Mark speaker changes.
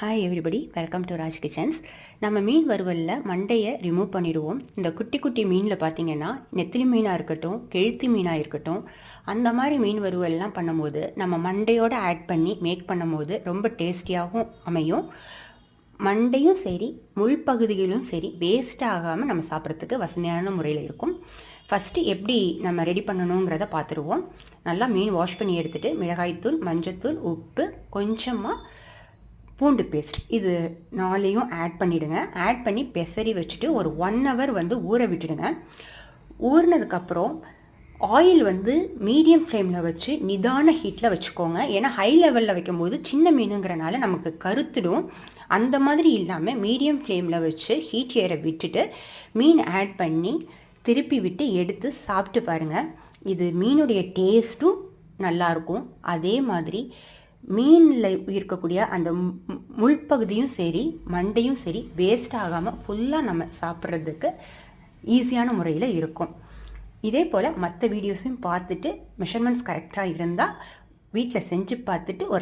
Speaker 1: Hi everybody, welcome to Raj kitchens. நம்ம மீன் வறுவலில் மண்டையை remove பண்ணிடுவோம். இந்த குட்டி குட்டி மீனில் பார்த்திங்கன்னா, நெத்திலி மீனாக இருக்கட்டும், கெளுத்தி மீனாக இருக்கட்டும், அந்த மாதிரி மீன் வறுவல்லாம் பண்ணும்போது நம்ம மண்டையோடு ஆட் பண்ணி மேக் பண்ணும்போது ரொம்ப டேஸ்டியாகவும் அமையும். மண்டையும் சரி, முள்பகுதிகளும் சரி, வேஸ்ட் ஆகாமல் நம்ம சாப்பிட்றதுக்கு வசதியான முறையில் இருக்கும். ஃபஸ்ட்டு எப்படி நம்ம ரெடி பண்ணணுங்கிறத பார்த்துருவோம். நல்லா மீன் வாஷ் பண்ணி எடுத்துகிட்டு மிளகாய்த்தூள், மஞ்சத்தூள், உப்பு, கொஞ்சமாக பூண்டு பேஸ்ட் இது 4ஐயும் ஆட் பண்ணிவிடுங்க. ஆட் பண்ணி பெசரி வச்சுட்டு ஒரு 1 ஹவர் ஊற விட்டுடுங்க. ஊறினதுக்கப்புறம் ஆயில் மீடியம் ஃப்ளேமில் வச்சு நிதான ஹீட்டில் வச்சுக்கோங்க. ஏன்னா ஹை லெவலில் வைக்கும்போது சின்ன மீனுங்கிறனால நமக்கு கருத்துடும். அந்த மாதிரி இல்லாமல் மீடியம் ஃப்ளேமில் வச்சு ஹீட் ஏற விட்டுட்டு மீன் ஆட் பண்ணி திருப்பி விட்டு எடுத்து சாப்பிட்டு பாருங்கள். இது மீனுடைய டேஸ்ட்டும் நல்லாயிருக்கும். அதே மாதிரி மீனில் இருக்கக்கூடிய அந்த முள்பகுதியும் சரி, மண்டையும் சரி, வேஸ்ட் ஆகாமல் ஃபுல்லாக நம்ம சாப்பிட்றதுக்கு ஈஸியான முறையில் இருக்கும். இதே போல் மற்ற வீடியோஸையும் பார்த்துட்டு மெஷர்மெண்ட்ஸ் கரெக்டாக இருந்தால் வீட்டில் செஞ்சு பார்த்துட்டு ஒரு